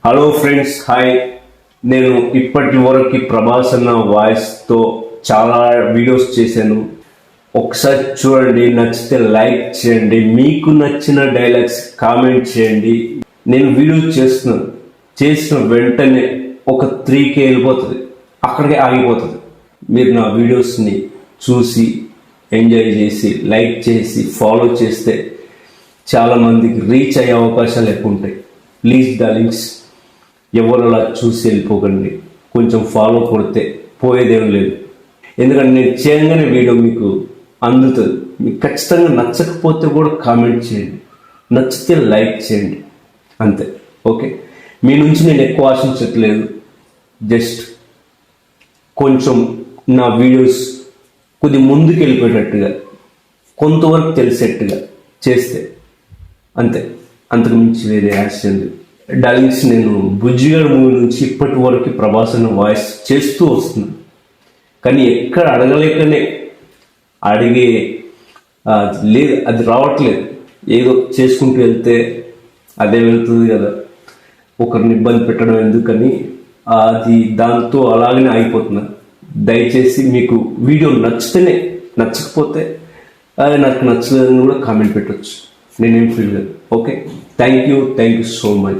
Hello friends, hi. నేను ఇప్పటి వరకు ప్రభాస్ అన్న వాయిస్తో చాలా వీడియోస్ చేశాను. ఒకసారి చూడండి, నచ్చితే లైక్ చేయండి, మీకు నచ్చిన డైలాగ్స్ కామెంట్ చేయండి. నేను వీడియో చేసిన వెంటనే ఒక 3K వెళ్ళిపోతుంది, అక్కడికే ఆగిపోతుంది. మీరు నా వీడియోస్ని చూసి ఎంజాయ్ చేసి లైక్ చేసి ఫాలో చేస్తే చాలామందికి రీచ్ అయ్యే అవకాశాలు ఎక్కువ ఉంటాయి. ప్లీజ్ డార్లింగ్స్, ఎవరు అలా చూసి వెళ్ళిపోకండి. కొంచెం ఫాలో కొడితే పోయేదేం లేదు. ఎందుకంటే నేను చేయగానే వీడియో మీకు అందుతుంది. మీకు ఖచ్చితంగా నచ్చకపోతే కూడా కామెంట్ చేయండి, నచ్చితే లైక్ చేయండి, అంతే. ఓకే, మీ నుంచి నేను ఎక్కువ ఆశించట్లేదు. జస్ట్ కొంచెం నా వీడియోస్ కొద్ది ముందుకు వెళ్ళిపోయేటట్టుగా, కొంతవరకు తెలిసేట్టుగా చేస్తే అంతే, అంతకు మించి వేరే ఆశ లేదు. డార్లింగ్స్, నేను బుజ్జిగాడు మూవీ నుంచి ఇప్పటి వరకు ప్రభాస్ అన్న వాయిస్ చేస్తూ వస్తున్నాను, కానీ ఎక్కడ అడగలేకనే అడిగే లేదు, అది రావట్లేదు. ఏదో చేసుకుంటూ వెళ్తే అదే వెళ్తుంది కదా, ఒకరిని ఇబ్బంది పెట్టడం ఎందుకని అది దాంతో అలాగనే అయిపోతున్నా. దయచేసి మీకు వీడియో నచ్చితేనే, నచ్చకపోతే అది నాకు నచ్చలేదని కూడా కామెంట్ పెట్టవచ్చు, నేనేం ఫీల్ కాదు. Okay, thank you so much.